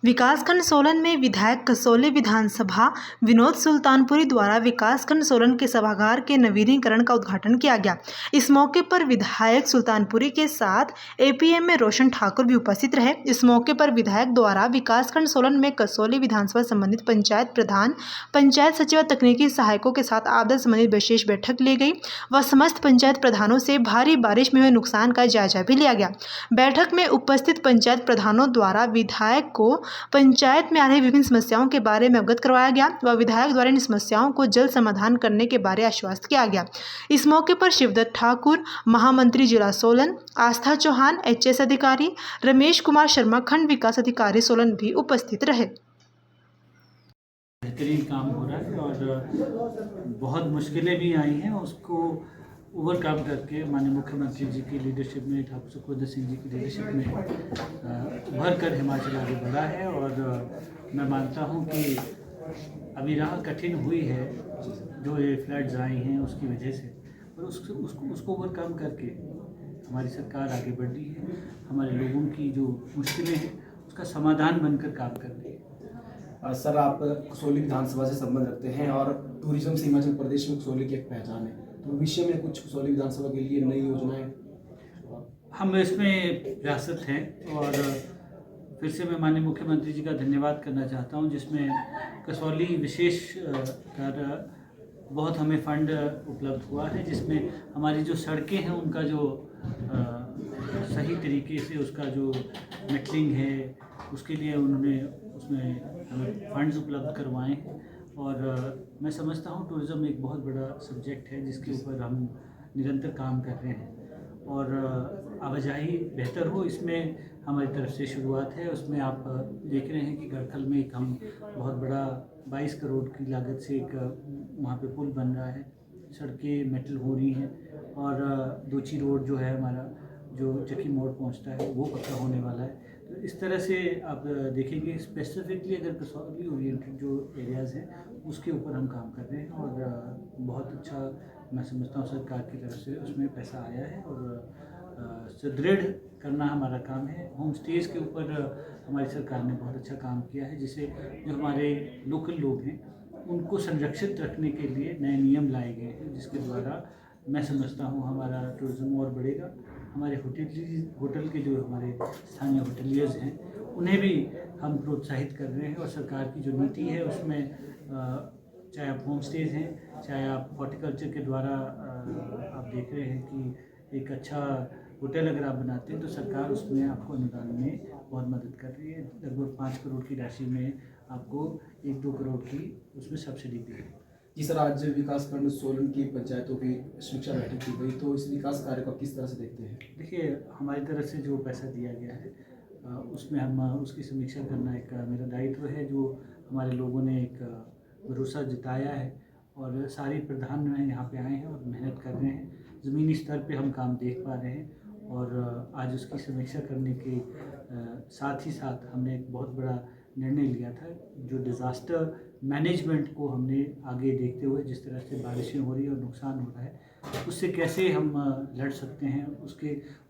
विकासखंड सोलन में विधायक कसौली विधानसभा विनोद सुल्तानपुरी द्वारा विकासखंड सोलन के सभागार के नवीनीकरण का उद्घाटन किया गया। इस मौके पर विधायक सुल्तानपुरी के साथ एपीएम में रोशन ठाकुर भी उपस्थित रहे। इस मौके पर विधायक द्वारा विकासखंड सोलन में कसौली विधानसभा संबंधित पंचायत प्रधान, पंचायत सचिव व तकनीकी सहायकों के साथ आपदा संबंधित विशेष बैठक ली गई व समस्त पंचायत प्रधानों से भारी बारिश में हुए नुकसान का जायजा भी लिया गया। बैठक में उपस्थित पंचायत प्रधानों द्वारा विधायक को पंचायत में आ रही विभिन्न समस्याओं के बारे में अवगत करवाया गया व विधायक द्वारा इन समस्याओं को जल्द समाधान करने के बारे आश्वस्त किया गया। इस मौके पर शिवदत्त ठाकुर, महामंत्री जिला सोलन, आस्था चौहान, एचएस अधिकारी, रमेश कुमार शर्मा, खंड विकास अधिकारी सोलन भी उपस्थित रहे। बेहतरीन काम हो रहा है और बहुत मुश्किलें भी आई हैं, उसको ओवरकम करके माननीय मुख्यमंत्री जी की लीडरशिप में, ठाकुर सुखविंदर सिंह जी की लीडरशिप में उभर कर हिमाचल आगे बढ़ा है। और मैं मानता हूं कि अभी राह कठिन हुई है जो ये फ्लड्स आई हैं उसकी वजह से, और उसको ओवरकम करके हमारी सरकार आगे बढ़ रही है। हमारे लोगों की जो मुश्किलें हैं उसका समाधान बनकर काम कर रही है। सर, आप कसौली विधानसभा से संबंध रखते हैं और टूरिज्म से हिमाचल प्रदेश में कसौली की एक पहचान है, तो भविष्य में कुछ कसौली विधानसभा के लिए नई योजनाएं? हम इसमें प्रयासरत हैं और फिर से मैं माननीय मुख्यमंत्री जी का धन्यवाद करना चाहता हूं, जिसमें कसौली विशेष कर बहुत हमें फंड उपलब्ध हुआ है, जिसमें हमारी जो सड़कें हैं उनका जो सही तरीके से उसका जो मेटलिंग है उसके लिए उन्होंने उसमें हमें फंड्स उपलब्ध करवाए हैं। और मैं समझता हूँ टूरिज़्म एक बहुत बड़ा सब्जेक्ट है जिसके ऊपर हम निरंतर काम कर रहे हैं और आवाजाही बेहतर हो, इसमें हमारी तरफ से शुरुआत है। उसमें आप देख रहे हैं कि गढ़खल में एक हम बहुत बड़ा 22 करोड़ की लागत से एक वहाँ पे पुल बन रहा है, सड़कें मेटल हो रही हैं और दोची रोड जो है हमारा जो चक्की मोड़ पहुँचता है वो पक्का होने वाला है। तो इस तरह से आप देखेंगे स्पेसिफिकली अगर कसौली ओरिएंटेड जो एरियाज़ हैं उसके ऊपर हम काम कर रहे हैं और बहुत अच्छा मैं समझता हूँ सरकार की तरफ से उसमें पैसा आया है और सुदृढ़ करना हमारा काम है। होम स्टेज़ के ऊपर हमारी सरकार ने बहुत अच्छा काम किया है, जिससे जो हमारे लोकल लोग हैं उनको संरक्षित रखने के लिए नए नियम लाए गए हैं, जिसके द्वारा मैं समझता हूँ हमारा टूरिज़्म और बढ़ेगा। हमारे होटल के जो हमारे स्थानीय होटलियर्स हैं उन्हें भी हम प्रोत्साहित कर रहे हैं और सरकार की जो नीति है उसमें चाहे आप होम स्टेज हैं, चाहे आप हॉर्टिकल्चर के द्वारा आप देख रहे हैं कि एक अच्छा होटल अगर आप बनाते हैं तो सरकार उसमें आपको अनुदान में बहुत मदद कर रही है। लगभग 5 करोड़ की राशि में आपको 1-2 करोड़ की उसमें सब्सिडी दी है। जी सर, आज विकासखंड सोलन की पंचायतों की समीक्षा बैठक की गई, तो इस विकास कार्य को किस तरह से देखते हैं? देखिए, हमारी तरफ से जो पैसा दिया गया है उसमें हम उसकी समीक्षा करना एक मेरा दायित्व है। जो हमारे लोगों ने एक भरोसा जताया है और सारी प्रधान यहाँ पे आए हैं और मेहनत कर रहे हैं, ज़मीनी स्तर पे हम काम देख पा रहे हैं और आज उसकी समीक्षा करने के साथ ही साथ हमने एक बहुत बड़ा निर्णय लिया था जो डिज़ास्टर मैनेजमेंट को हमने आगे देखते हुए जिस तरह से बारिशें हो रही है और नुकसान हो रहा है उससे कैसे हम लड़ सकते हैं,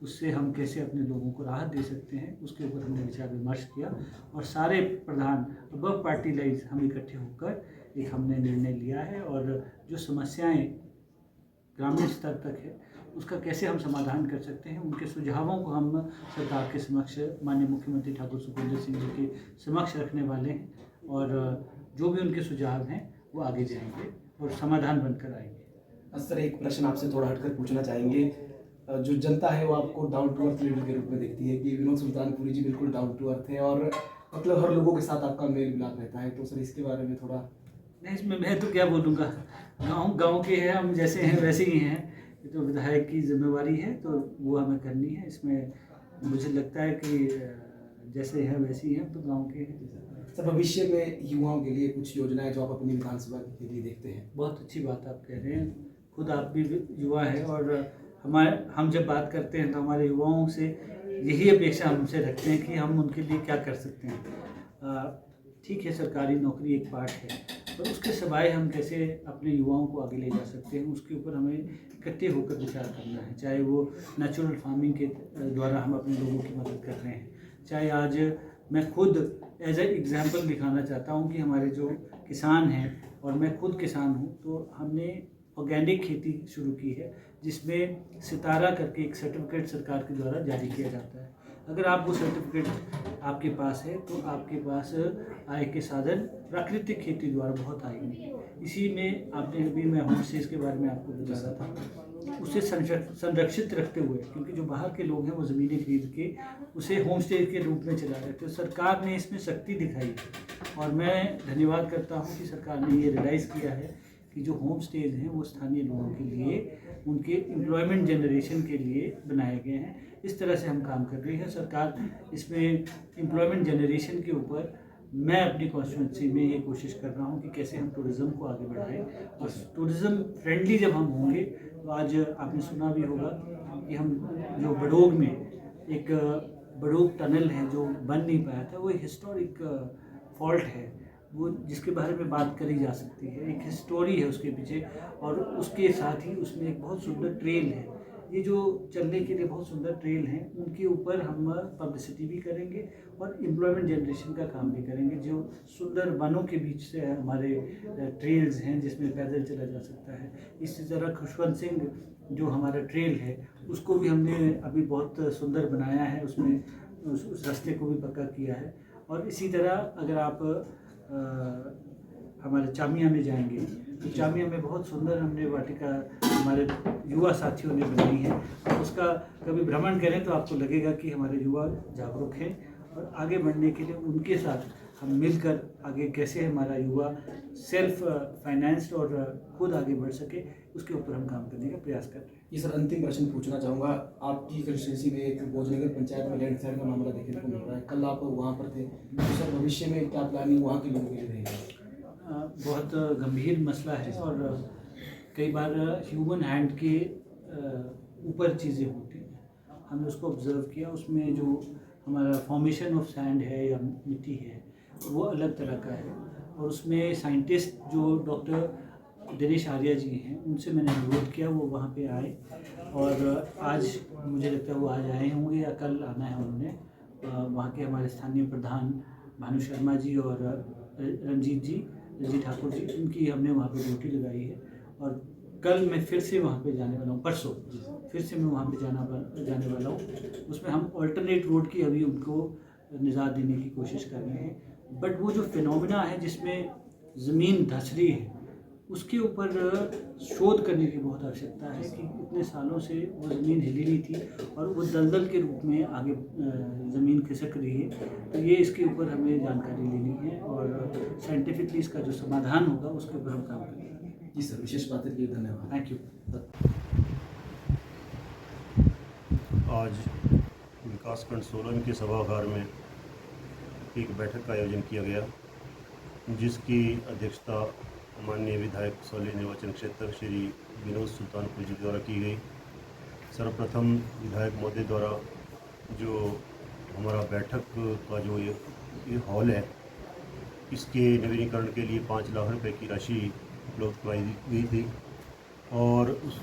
उससे हम कैसे अपने लोगों को राहत दे सकते हैं, उसके ऊपर हमने विचार विमर्श किया और सारे प्रधान अबव पार्टी लाइन्स हम इकट्ठे होकर एक हमने निर्णय लिया है और जो समस्याएं ग्रामीण स्तर तक है उसका कैसे हम समाधान कर सकते हैं, उनके सुझावों को हम सरकार के समक्ष माननीय मुख्यमंत्री ठाकुर सुखविंदर सिंह जी के समक्ष रखने वाले हैं और जो भी उनके सुझाव हैं वो आगे जाएंगे और समाधान बनकर आएंगे। सर, एक प्रश्न आपसे थोड़ा हटकर पूछना चाहेंगे। जो जनता है वो आपको डाउन टू अर्थ लीडर के रूप में देखती है कि विनोद सुल्तानपुरी जी बिल्कुल डाउन टू अर्थ है और मतलब हर लोगों के साथ आपका मेल मिलाप रहता है, तो सर इसके बारे में थोड़ा? नहीं, इसमें मैं तो क्या बोलूँगा, गाँव के हैं हम, जैसे हैं वैसे ही हैं। ये तो विधायक की जिम्मेवारी है तो वो हमें करनी है। इसमें मुझे लगता है कि जैसे हैं वैसे ही हैं, तो गाँव के हैं। सर, भविष्य में युवाओं के लिए कुछ योजनाएं जो आप अपनी विधानसभा के लिए देखते हैं? बहुत अच्छी बात आप कह रहे हैं, खुद आप भी युवा हैं और हम जब बात करते हैं तो हमारे युवाओं से यही अपेक्षा हमसे रखते हैं कि हम उनके लिए क्या कर सकते हैं। ठीक है, सरकारी नौकरी एक पार्ट है, पर उसके सिवाय हम कैसे अपने युवाओं को आगे ले जा सकते हैं उसके ऊपर हमें इकट्ठे होकर विचार करना है। चाहे वो नेचुरल फार्मिंग के द्वारा हम अपने लोगों की मदद कर रहे हैं, चाहे आज मैं खुद एज ए एग्जाम्पल दिखाना चाहता हूँ कि हमारे जो किसान हैं, और मैं खुद किसान हूँ, तो हमने ऑर्गेनिक खेती शुरू की है, जिसमें सितारा करके एक सर्टिफिकेट सरकार के द्वारा जारी किया जाता है। अगर आप वो सर्टिफिकेट आपके पास है तो आपके पास आय के साधन प्राकृतिक खेती द्वारा बहुत आएंगे। इसी में आपने अभी मैं होम स्टेज के बारे में आपको बता रहा था, उसे संरक्षित रखते हुए, क्योंकि जो बाहर के लोग हैं वो ज़मीनें खरीद के उसे होम स्टे के रूप में चला रहे थे। सरकार ने इसमें सख्ती दिखाई है और मैं धन्यवाद करता हूँ कि सरकार ने ये रियलाइज़ किया है कि जो होम स्टेज हैं वो स्थानीय लोगों के लिए, उनके एम्प्लॉयमेंट जनरेशन के लिए बनाए गए हैं। इस तरह से हम काम कर रही है सरकार। इसमें एम्प्लॉयमेंट जनरेशन के ऊपर मैं अपनी कॉन्स्टिट्यूंसी में ये कोशिश कर रहा हूँ कि कैसे हम टूरिज़्म को आगे बढ़ाएं, और टूरिज़्म फ्रेंडली जब हम होंगे तो आज आपने सुना भी होगा कि हम जो बड़ोग में एक बड़ोग टनल है जो बन नहीं पाया था, वो एक हिस्टोरिक फॉल्ट है, वो जिसके बारे में बात करी जा सकती है, एक हिस्टोरी है उसके पीछे, और उसके साथ ही उसमें एक बहुत सुंदर ट्रेल है। ये जो चलने के लिए बहुत सुंदर ट्रेल हैं, उनके ऊपर हम पब्लिसिटी भी करेंगे और एम्प्लॉयमेंट जनरेशन का काम भी करेंगे। जो सुंदर वनों के बीच से हमारे ट्रेल्स हैं जिसमें पैदल चला जा सकता है, इसी तरह खुशवंत सिंह जो हमारा ट्रेल है उसको भी हमने अभी बहुत सुंदर बनाया है, उसमें उस रास्ते को भी पक्का किया है। और इसी तरह अगर आप हमारे चामिया में जाएंगे तो चामिया में बहुत सुंदर हमने वाटिका हमारे युवा साथियों ने बनाई है, और उसका कभी भ्रमण करें तो आपको लगेगा कि हमारे युवा जागरूक हैं, और आगे बढ़ने के लिए उनके साथ हम मिलकर आगे कैसे हमारा युवा सेल्फ फाइनेंस्ड और खुद आगे बढ़ सके, उसके ऊपर हम काम करने का प्रयास कर रहे हैं। ये सर अंतिम प्रश्न पूछना चाहूँगा, आपकी कंस्टिट्यूंसी में एक भोजनगर पंचायत में लैंडस्लाइड का मामला देखने को मिल रहा है, कल आप वहाँ पर थे, तो सर भविष्य में क्या प्लानिंग वहाँ के लोगों के लिए रहेगी? बहुत गंभीर मसला है, और कई बार ह्यूमन हैंड के ऊपर चीज़ें होती हैं। हमने उसको ऑब्ज़र्व किया, उसमें जो हमारा फॉर्मेशन ऑफ सैंड है या मिट्टी है वो अलग तरह का है, और उसमें साइंटिस्ट जो डॉक्टर दिनेश आर्या जी हैं उनसे मैंने अनुरोध किया वो वहाँ पे आए, और आज मुझे लगता है वो आज आए होंगे या कल आना है उन्होंने। वहाँ के हमारे स्थानीय प्रधान भानु शर्मा जी और रंजीत ठाकुर जी, उनकी हमने वहाँ पे ड्यूटी लगाई है, और कल मैं फिर से वहाँ पे जाने वाला हूँ, परसों फिर से मैं वहाँ पे जाने वाला हूँ। उसमें हम ऑल्टरनेट रोड की अभी उनको निजात देने की कोशिश कर रहे हैं, बट वो जो फिनोमिना है जिसमें ज़मीन धंस रही है उसके ऊपर शोध करने की बहुत आवश्यकता है कि इतने सालों से वो ज़मीन हिली नहीं थी और वो दलदल के रूप में आगे ज़मीन खिसक रही है। तो ये इसके ऊपर हमें जानकारी लेनी है, और साइंटिफिकली इसका जो समाधान होगा उसके ऊपर हम काम करेंगे। जी सर, विशेष बात के लिए धन्यवाद। Thank you. आज विकासखंड सोलन के सभागार में एक बैठक का आयोजन किया गया, जिसकी अध्यक्षता माननीय विधायक कसौली निर्वाचन क्षेत्र श्री विनोद सुल्तानपुर जी द्वारा की गई। सर्वप्रथम विधायक महोदय द्वारा जो हमारा बैठक का जो ये हॉल है, इसके नवीनीकरण के लिए 5 लाख रुपए की राशि उपलब्ध कराई गई थी, और उस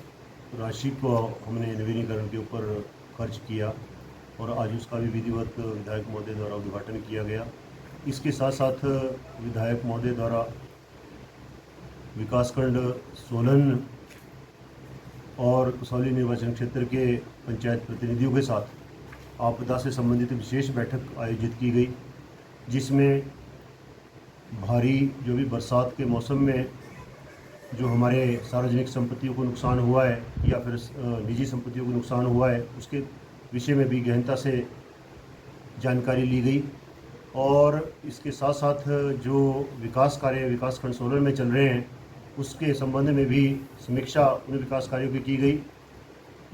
राशि को हमने नवीनीकरण के ऊपर खर्च किया, और आज उसका भी विधिवत विधायक महोदय द्वारा उद्घाटन किया गया। इसके साथ साथ विधायक महोदय द्वारा विकासखंड सोलन और कसौली निर्वाचन क्षेत्र के पंचायत प्रतिनिधियों के साथ आपदा से संबंधित विशेष बैठक आयोजित की गई, जिसमें भारी जो भी बरसात के मौसम में जो हमारे सार्वजनिक संपत्तियों को नुकसान हुआ है या फिर निजी संपत्तियों को नुकसान हुआ है, उसके विषय में भी गहनता से जानकारी ली गई। और इसके साथ साथ जो विकास कार्य विकासखंड सोलन में चल रहे हैं उसके संबंध में भी समीक्षा उन विकास कार्यों की गई।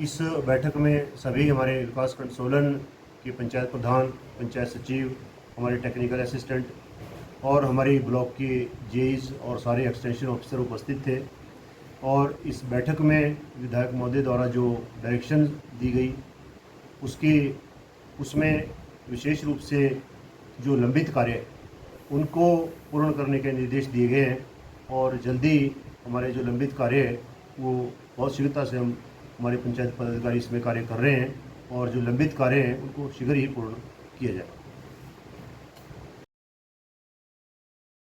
इस बैठक में सभी हमारे विकासखंड सोलन के पंचायत प्रधान, पंचायत सचिव, हमारे टेक्निकल असिस्टेंट और हमारे ब्लॉक के जेईज और सारे एक्सटेंशन ऑफिसर उपस्थित थे। और इस बैठक में विधायक महोदय द्वारा जो डायरेक्शन दी गई उसमें विशेष रूप से जो लंबित कार्य उनको पूर्ण करने के निर्देश दिए गए हैं, और जल्दी हमारे जो लंबित कार्य है वो बहुत शीघ्रता से हम हमारे पंचायत पदाधिकारी इसमें कार्य कर रहे हैं, और जो लंबित कार्य हैं उनको शीघ्र ही पूर्ण किया जाए।